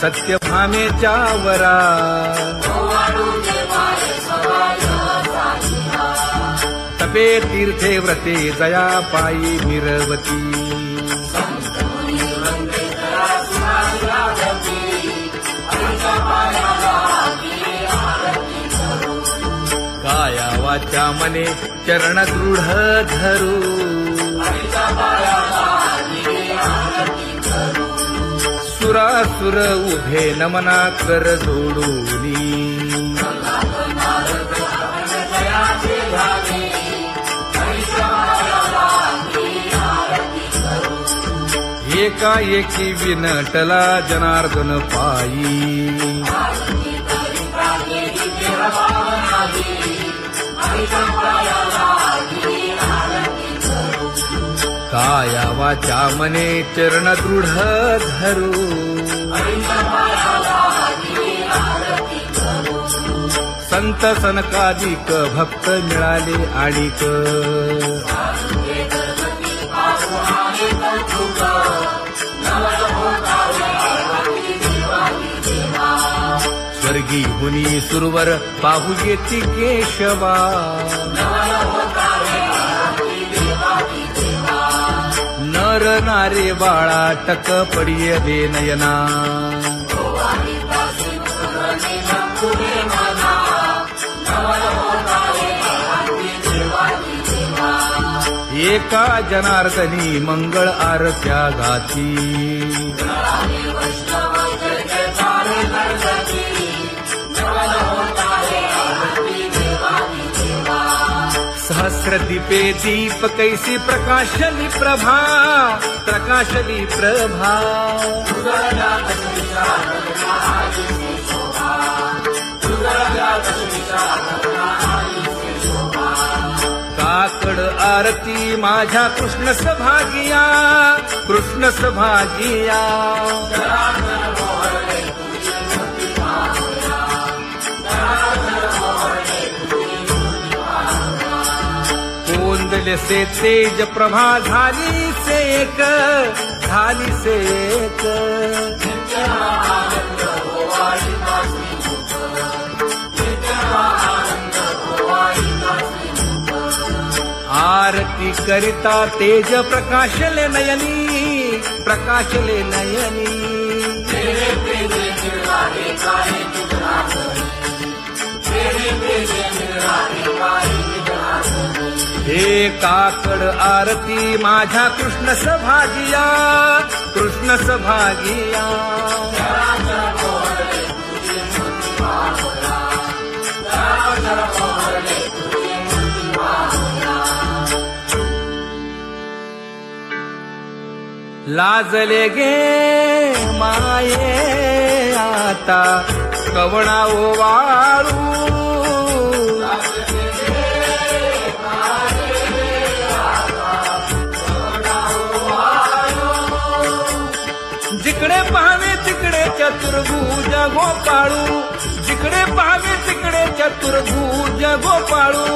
सत्यभामेच्या वरा तपे तीर्थे व्रते जया पायी मिरवती काया वाचा मने चरण दृढ धरू सुरासुर उभे नमना कर जोडूनी एकाएकी विनटला जनार्दन पायी काया वाचा मने चरण दृढ धरू संत सनकादिक भक्त मिळाले आणिक स्वर्गी हुनी सुरवर पाहू येती केशवा नर नारे बाळा टक पडिये दे नयना एका जनार्दनी मंगळ आरत्या गाती सहस्र दीपे दीप कैसी प्रकाशली प्रभा प्रकाशली प्रभा काकड आरती माझ्या कृष्ण सभागिया कृष्ण सभागिया कोंदले से तेज प्रभा झाली से एक झाली से एक आरती करिता तेज प्रकाशले नयनी प्रकाशले नयनी हे काकड आरती माझ्या कृष्ण सभागिया कृष्ण सभागिया लाजले गे माये आता कवणा ओवाळू जिकडे पाहावे तिकडे चतुर्भुज गोपाळू जिकडे पाहावे तिकडे चतुर्भुज गोपाळू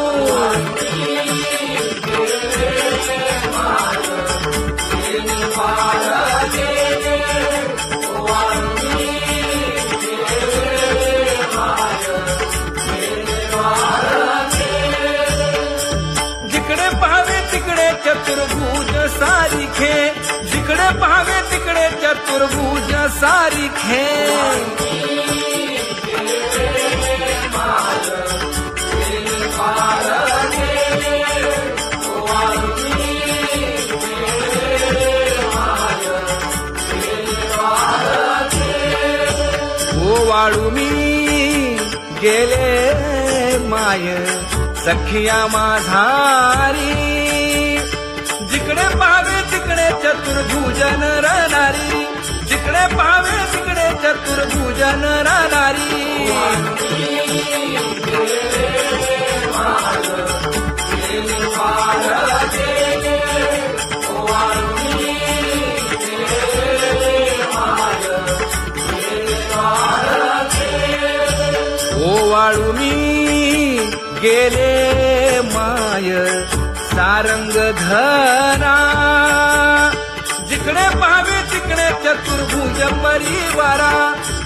जिकडे पाहावे तिकडे चतुर्भुज सारिखे जिकडे पाहावे तिकडे चतुर्भुज सारिखे ओवाळू मी गेले माय सखिया माझारी जिकडे पाहावे तिकडे चतुर्भुज नरनारी जिकडे पाहावे तिकडे चतुर्भुज नरनारी ओवाळू मी गेले माय सारंग धरा जिकडे पाहावे तिकडे चतुर्भुज परिवारा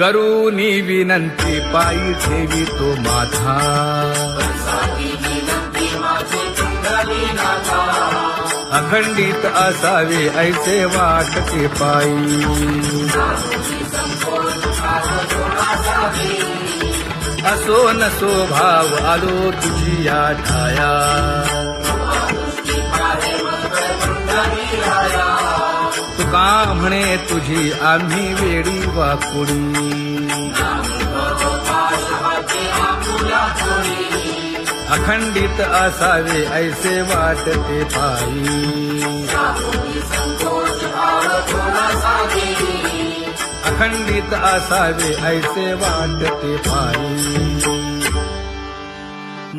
करूनी विनंती पायी ठेवी तो माझा अखंडित असावे ऐसे वाटते पायी असो नसो भाव आलो तुझी या ठाया तुका म्हणे तुझी आम्ही वेडी वाकुडी अखंडित असावे ऐसे वाटते पायी अखंडित असावे ऐसे वाटते पायी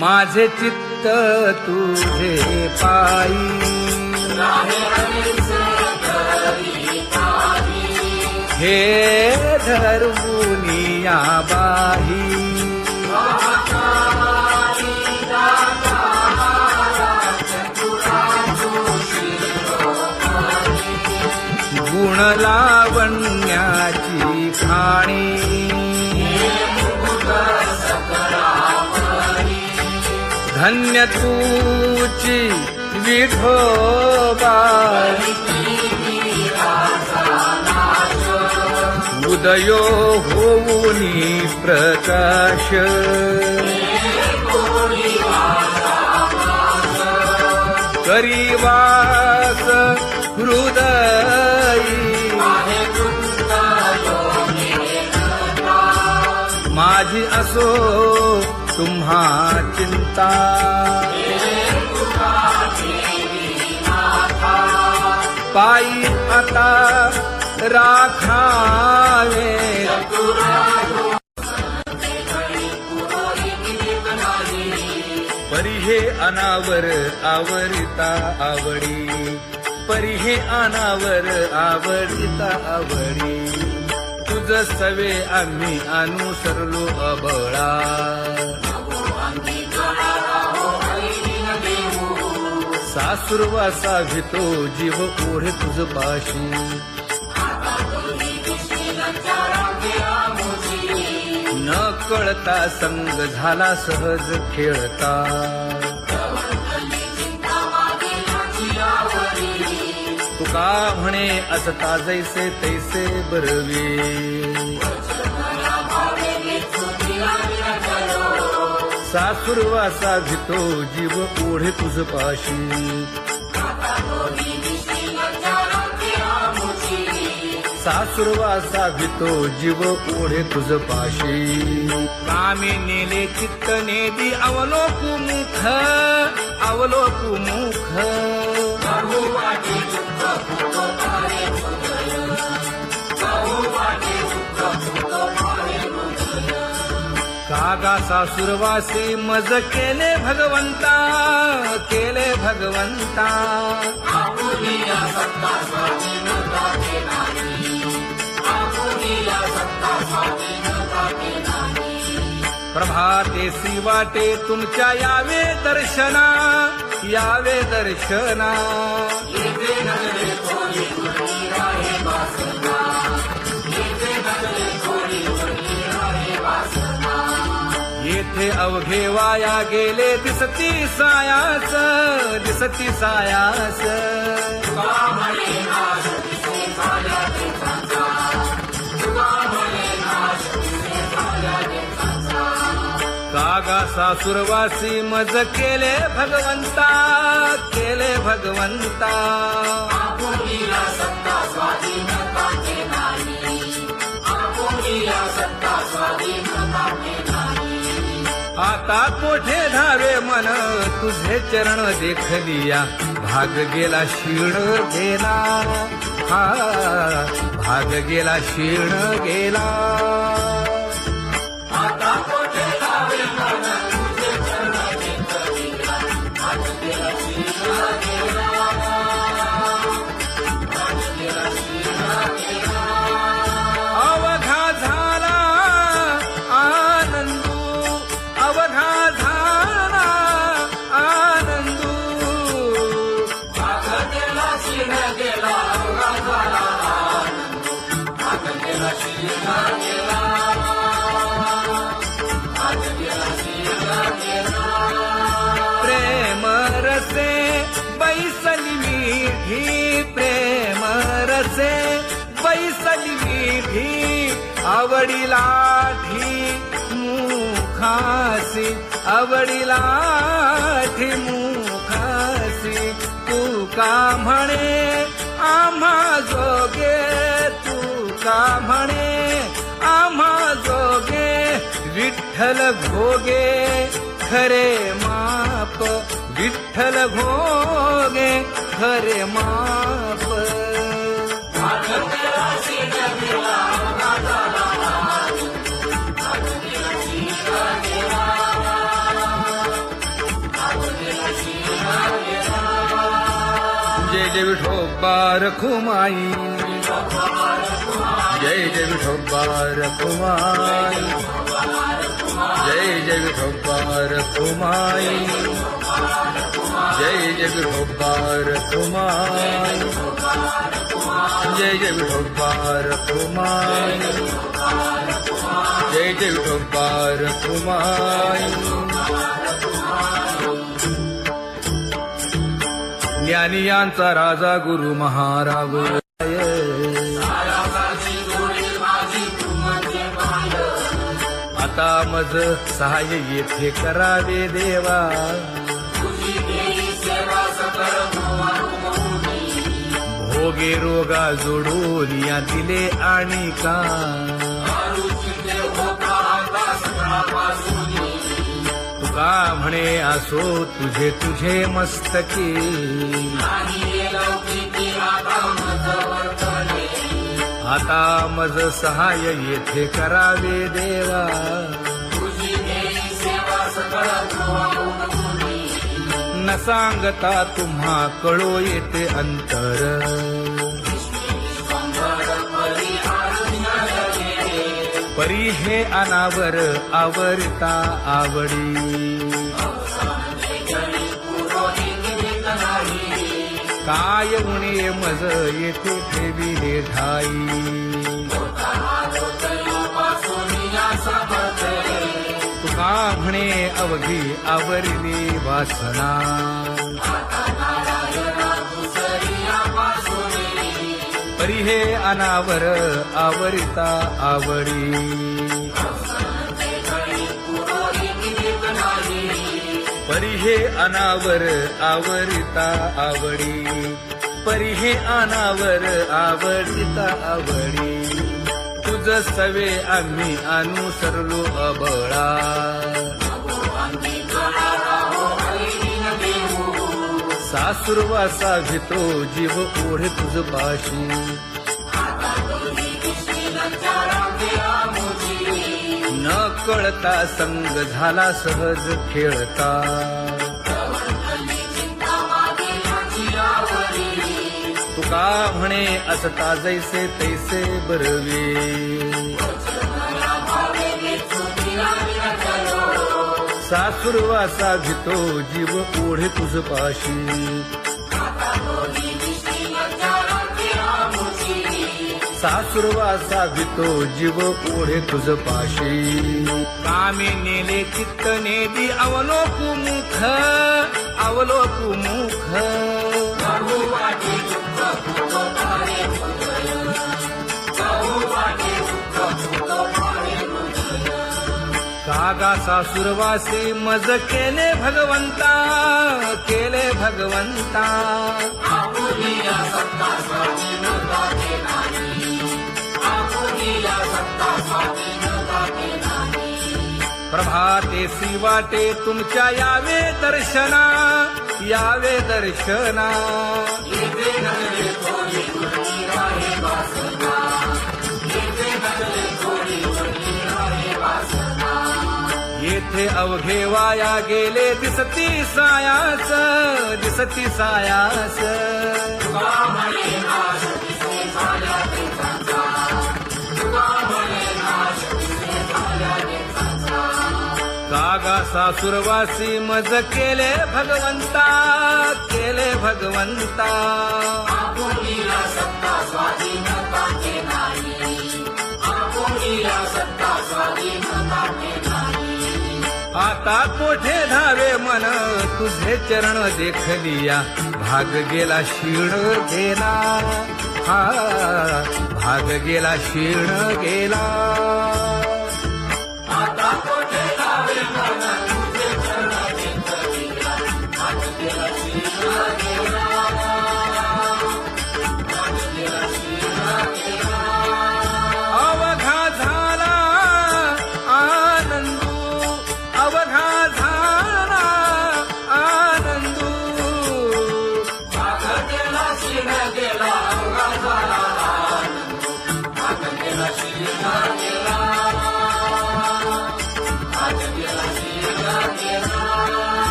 माझे चित्त तुझे पायी हे धर्मुनिया बाही गुण लावण्याची खाणी धन्य तूची विठोबा उदयो होऊनी प्रकाश करीवास हृदयी माझी असो तुम्हा चिंता पायी आता राखावे परी हे अनावर आवरिता आवडी परी हे अनावर आवडिता आवडी तुझ सवे आम्ही अनुसरलो अबळा सासुरवासा भितो जीव ओढे तुझ पाशी न कळता संग झाला सहज खेळता तुका म्हणे असता जैसे तैसे बरवे सासुरवासा भितो जीव ओढे तुझ पाशी सासुरवासा भितो जीव ओढे तुझ पाशी कामी नेले चित्त नेदी अवलोकु मुख अवलोकु मुख कागा सासुरवासी मज केले भगवंता केले भगवंता प्रभाते वाटे तुमच्या यावे दर्शना यावे दर्शना येथे अवघे वाया गेले दिसती सायास दिसती सायास कागा सासुरवासी मज केले भगवंता केले भगवंता आता कोठे धावे मन तुझे चरण देखलिया भाग गेला क्षीण गेला हा भाग गेला क्षीण गेला आता कोठे धावे मन तुझे चरण देखलिया भाग गेला क्षीण गेला अवघा झाला आनंदू अवघा झाला आनंदू भाग गेला क्षीण गेला अवघा झाला आनंदू भाग गेला क्षीण गेला मुखासे बैसली विधी आवडीला मुखासी आवडीला मुखासी तू का म्हणे आम्हा जोगे तू का म्हणे आम्हा जोगे विठ्ठल भोगे खरे माप विठ्ठल भोगे खरे माप जय जय विठोबा रखुमाई जय जय विठोबा रखुमाई जय जय विठोबा रखुमाई जय जय विठोबा रखुमाई जय जय विठोबा रखुमाई जय जय विठोबा रखुमाई ज्ञानियांचा राजा गुरु महाराज आता मज सहाय्य येथे करावे देवा भोगे रोगा जोडून या दिले आणि का तुका म्हणे असो तुझे तुझे मस्तकी आता मज सहाय्य येथे करावे देवा न सांगता तुम्हा कळो येते अंतर परी हे अनावर आवरता आवडी काय उणे मज येथे ठेविले ठाई तुका म्हणे अवघी आवरली वासना परी हे अनावर आवरिता आवडी परी हे अनावर आवरिता आवडी परी हे अनावर आवडिता आवडी तुझ सवे आम्ही अनुसरलो अबळा सासुरवासा भितो जीव ओढे तुझ पाशी न कळता संग झाला सहज खेळता तुका म्हणे असता जैसे तैसे बरवे सासुरवासा भितो जीव ओढे तुझ पाशी सासुरवासा भितो जीव ओढे तुझ पाशी कामे नेले चित्त नेदी अवलोकु मुख अवलोकु मुख कागा सासुरवासी मज केले भगवंता केले भगवंता प्रभाते सी वाटे तुमच्या यावे दर्शना यावे दर्शना येथे अवघे वाया गेले दिसती सायास दिसती सायास कागा सासुरवासी मज केले भगवंता केले भगवंता आता कोठे धावे मन तुझे चरण देखलिया भाग गेला शीण गेला हा भाग गेला शीर्ण गेला अवघा झाला आनंदू अवघा झाला आनंदू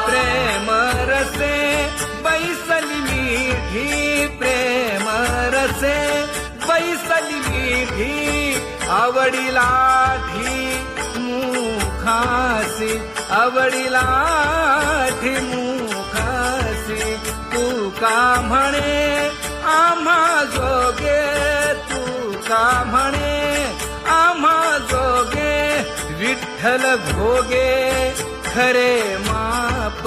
प्रेम रसे बैसली मीठी प्रेम रसे बैसली मीठी आवडीला ठी मुखासी आवडीला ठी मुखासी तू का म्हणे आम्हा जोगे तू का म्हणे आम्हा जोगे विठ्ठल भोगे खरे माप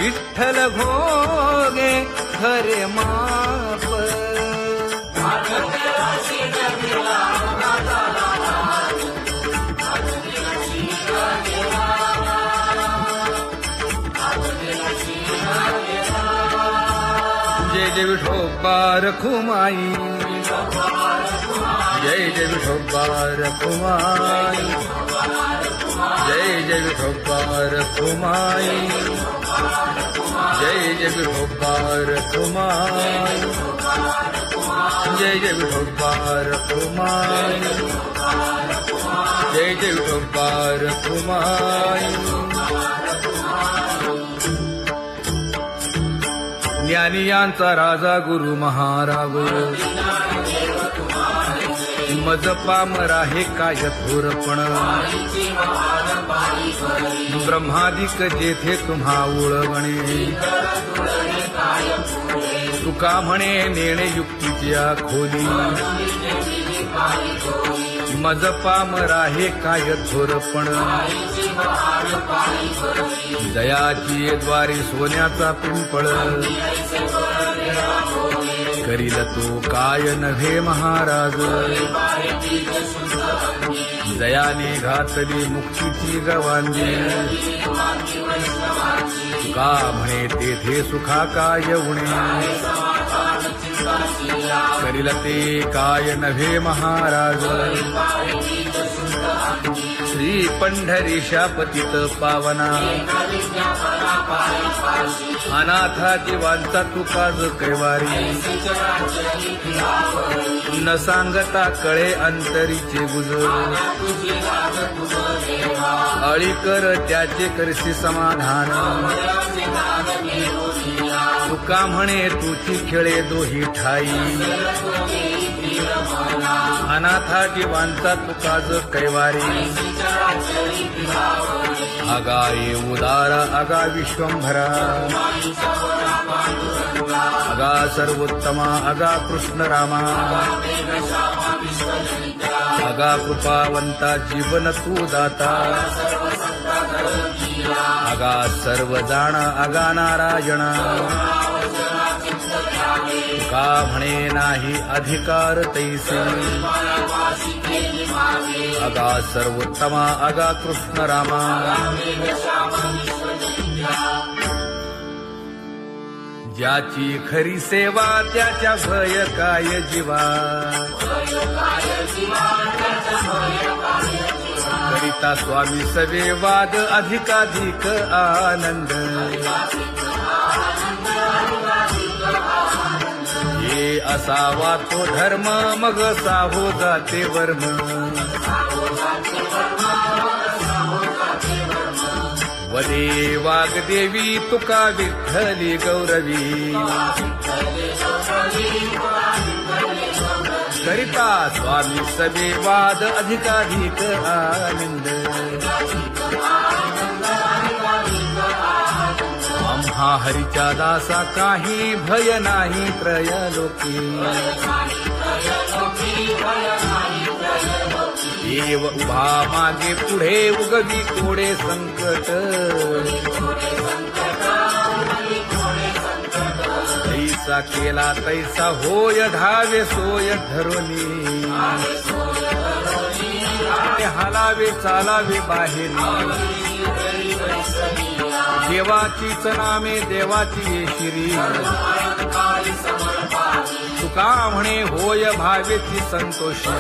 विठ्ठल भोगे खरे माप जय जय विठोबा रखुमाई जय जय विठोबा रखुमाई जय जय विठोबा रखुमाई जय जय विठोबा रखुमाई जय जय विठोबा रखुमाई जय जय विठोबा रखुमाई ज्ञानियांचा राजा गुरु महाराज मज पामरा हे काय थोरपण ब्रह्मादिक जेथे तुम्हा उळवणे तुका म्हणे नेणे युक्तीची खोली मज पामरा हे काय थोरपण दयाची द्वारे सोन्याचा पिंपळ करील तो काय नव्हे महाराज दयाने घातली मुक्तीची गवांजी का म्हणे तेथे सुखा काय उणे करील ते काय नव्हे महाराज श्री पंढरीशा पतित पावना अनाथा जीवांचा तुकाज कैवारी न सांगता कळे अंतरीचे गुजर अळी कर त्याचे करशी समाधान तुका म्हणे तुची खेळे दोही ठाई अनाथा जीवांचा तुकाज कैवारी अगा ये उदार अगा विश्वंभरा अगा सर्वोत्तमा अगा कृष्ण रामा अगा कृपावंता जीवन तू दाता अगा सर्व जाणा अगा नारायणा का म्हणे नाही अधिकार तैसे अगा सर्वोत्तमा अगा कृष्ण रामा ज्याची खरी सेवा त्याच्या भय काय जीवा करिता स्वामी सवे वाद अधिकाधिक आनंद हे असावा तो धर्म मग साहो जाते वर्म वदे वाग्देवी तुका विठ्ठली गौरवी करिता स्वामी सवे वाद अधिकाधिक आनंद आम्हा हरीच्या दासा काही भय नाही त्रयलोकी देव उभा मागे पुढे उगवी कोडे संकट जैसा केला तैसा होय धावे सोय धरोनी हालावे चालावे बाहेरी देवाचीच नामे देवाची येशिरी तुका म्हणे होय भावेची संतोषी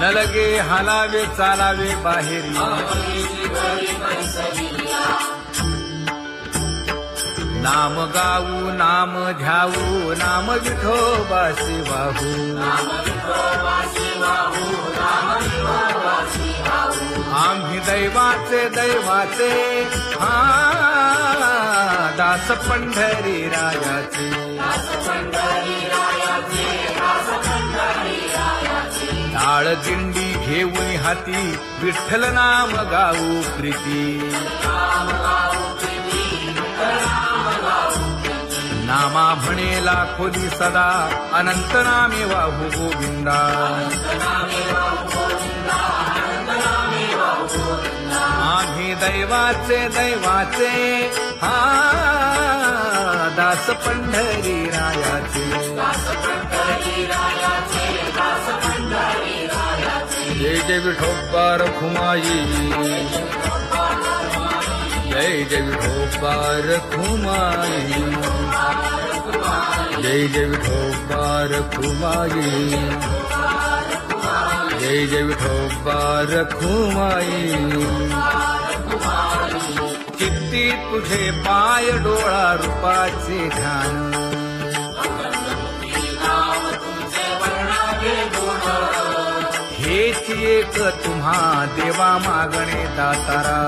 न लगे हालावे चालावे बाहेरी नाम गाऊ नाम ध्याऊ नाम विठोबासी वाहू आम्ही दैवाचे दैवाचे हा दास पंढरी रायाचे टाळ दिंडी घेऊन हाती विठ्ठल नाम गाऊ प्रीती नामा म्हणेला खोली सदा अनंत नामे वाहू गोविंदा आम्ही दैवाचे दैवाचे हा दास पंढरी रायाचे जय जय विठोबा रखुमाई जय जय विठोबा रखुमाई जय जय विठोबा रखुमाई जय जय विठोबा रखुमाई चित्ती तुझे पाय डोळा रूपाचे ध्यान हेच एक तुम्हा देवा मागणे दातारा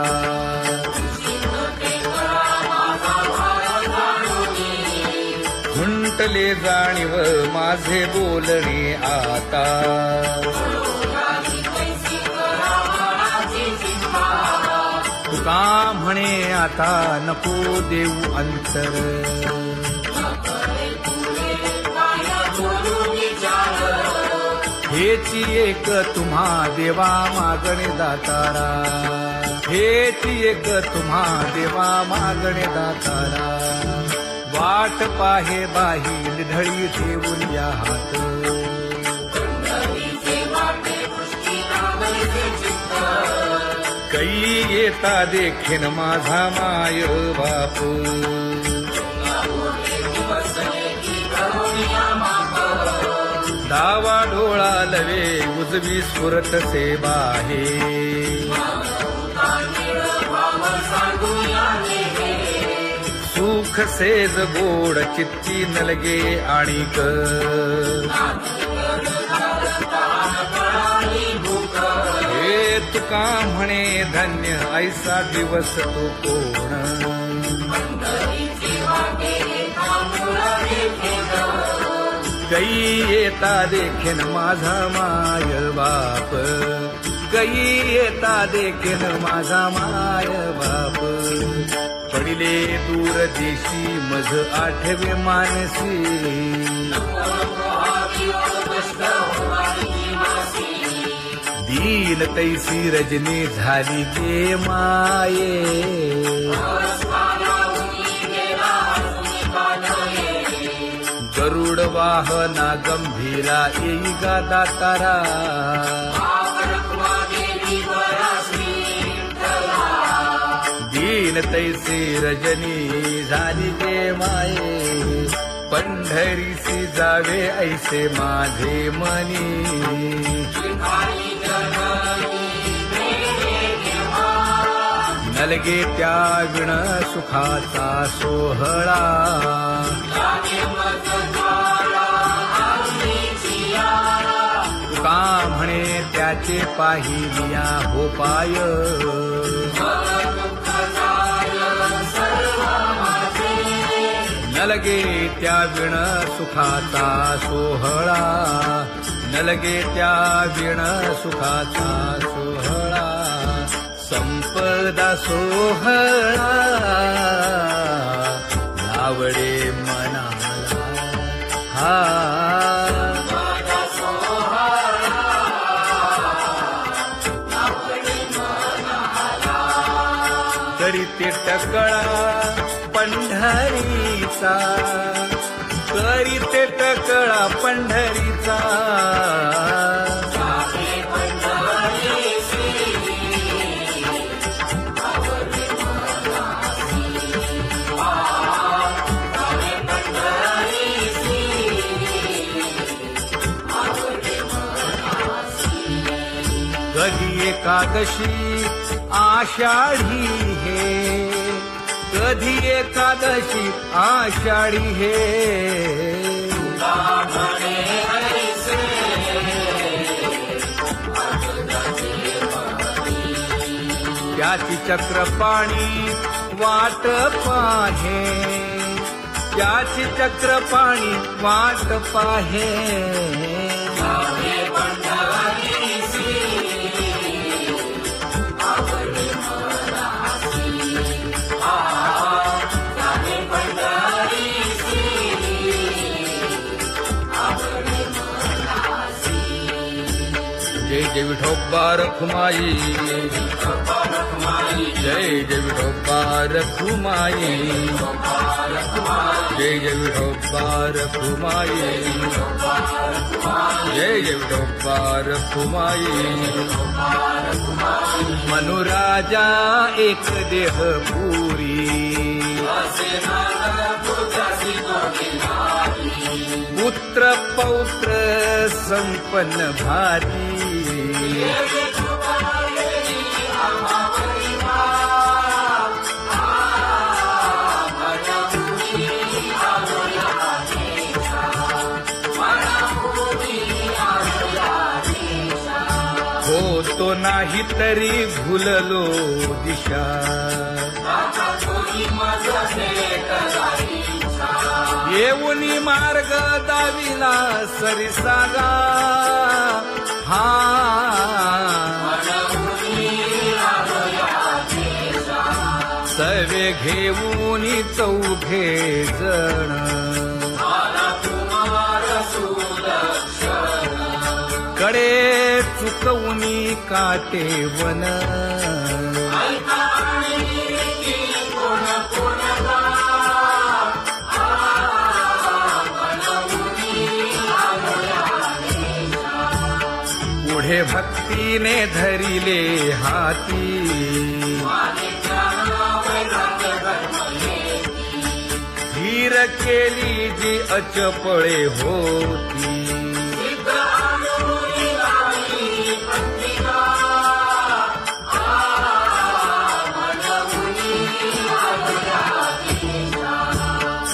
खुंटले जाणीव माझे बोलणे आता तुका म्हणे आता नको देऊ अंतर हेची एक तुम्हा देवा मागणे दातारा हेची एक तुम्हा देवा मागणे दातारा वाट पाहे बाही ढळी ठेवून या हात कै येता देखीन माझा माय बाप डावा डोळा लवे उजवी सुरत से बाहे सुख सेज गोड चित्ती नलगे आणिक हे तुका म्हणे धन्य ऐसा दिवस तो कोण कै येता देखीन माझा माय बाप कै येता देखीन माझा माय बाप पडिले दूर देशी मज आठवे मानसी दीन तैसी रजनी झाली गे माये गरुड वाहना गंभीरा येई गा दातारा दीन तैसी रजनी झाली गे माये पंढरीसी जावे ऐसे माझे मनी नलगे त्या विण सुखाचा सोहळा तुका म्हणे त्याचे पाहिलिया हो पाय नलगे त्या विण सुखाचा सोहळा नलगे त्या विण सुखाचा सोहळा संपदा सोहळा लावडे मनाला हा तरी ते टकळा पंढरीचा, करीते टकळा पंढरीचा. कधी एकादशी आषाढी हे, कधी एकादशी आषाढी हे. त्याची चक्रपाणी वाट पाहे, त्याची चक्रपाणी वाट पाहे. जय जय विठोबा रखुमाई, जय जय विठोबा रखुमाई, जय जय विठोबा रखुमाई, जय जय विठोबा रखुमाई. मनुराजा एक देह पुरी, पुत्र पौत्र संपन्न भारी. होतो नाही तरी भुललो दिशा, येऊनी मार्ग दाविला सरिसागा. हा सवे घेऊनी चौघे जण, कडे चुकवूनी काटे वन. पुढे भक्तीने धरिले हाती, धीर केली जी अचपळे होती.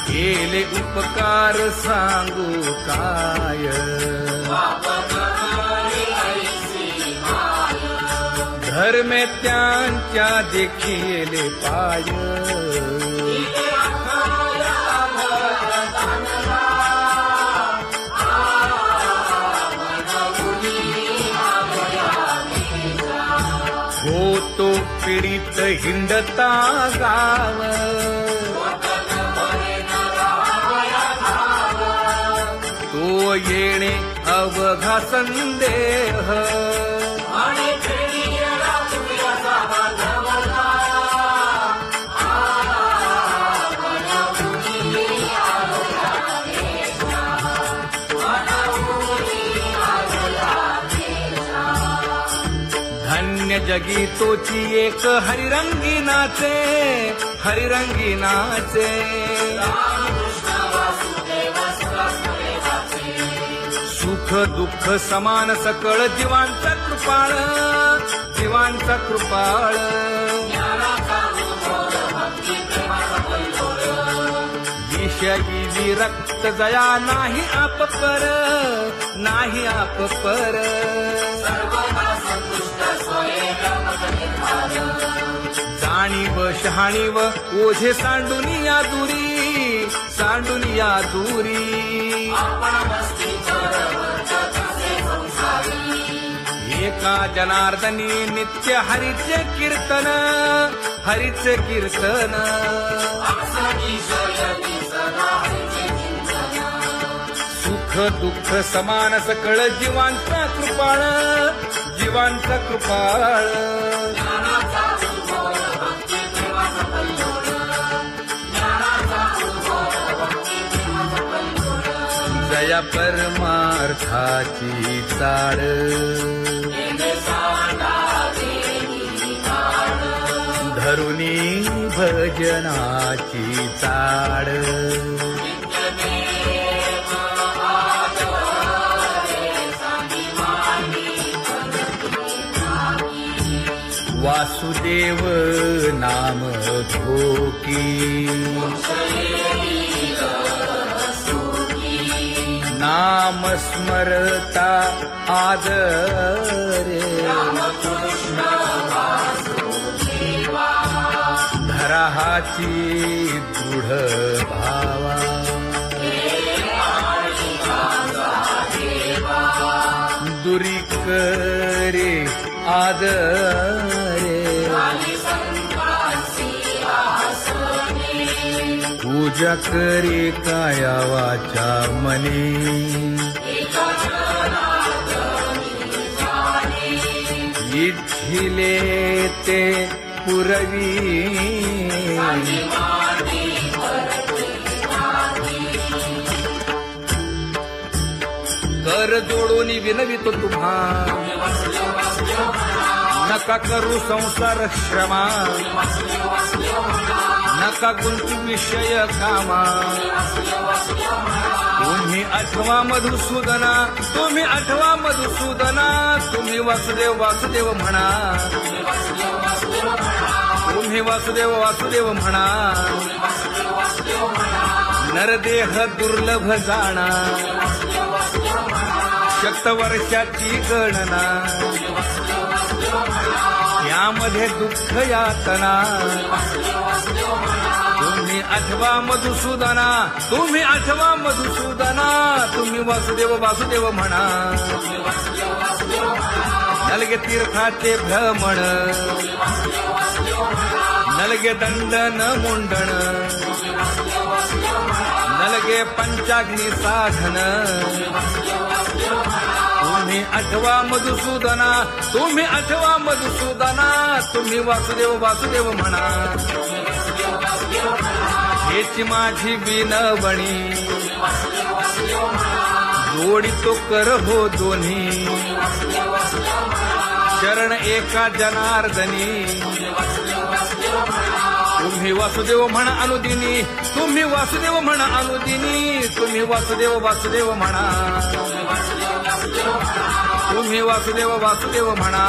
केले उपकार सांगू काय, धर्मे त्यांच्या देखिले पाय. होतो पीडित हिंडता गाव, तो येणे अवघा संदेह. धन्य जगी तोची एक हरिरंगी नाचे, हरिरंगी नाचे. सुख दुःख समान सकळ जीवांचा कृपाळ, जीवांचा कृपाळ. विषयी विरक्त जया नाही आप पर, नाही आप पर. जाणीव शहाणीव ओझे सांडुनिया दुरी, सांडुनिया दुरी. एका जनार्दनी नित्य हरीचे कीर्तन, हरीचे कीर्तन. सुख दुःख समान सकळ जीवांचा कृपाळ, जीवांचा कृपाळ. तुझया परमार्थाची चाळ धरुनी भजनाची चाळ वासुदेव नाम घोकी नाम स्मरता आदरे धराहाची दृढ भावा दुरी करे आदरे पूजा करे काया वाचा मने इच्छिले ते पुरवी कर जोडून विनवितो तुम्हा नका करू संसार श्रमा नका गुंतू विषय कामा तुम्ही आठवा मधुसूदना तुम्ही आठवा मधुसूदना तुम्ही वासुदेव वासुदेव म्हणा तुम्ही वासुदेव वासुदेव म्हणा नरदेह दुर्लभ जाणा शतवर्षाची गणना यामध्ये दुःख यातना तुम्ही आठवा मधुसूदना तुम्ही आठवा मधुसूदना तुम्ही वासुदेव वासुदेव म्हणा नलगे तीर्थाचे भ्रमण नलगे दंडन मुंडण नलगे पंचाग्नी साधन तुम्ही आठवा मधुसूदना तुम्ही आठवा मधुसूदना तुम्ही वासुदेव वासुदेव म्हणा हेची माझी विनवणी जोडितो कर हो दोन्ही शरण एका जनार्दनी तुम्ही वासुदेव म्हणा अनुदिनी तुम्ही वासुदेव म्हणा अनुदिनी तुम्ही वासुदेव वासुदेव म्हणा तुम्ही वासुदेव वासुदेव म्हणा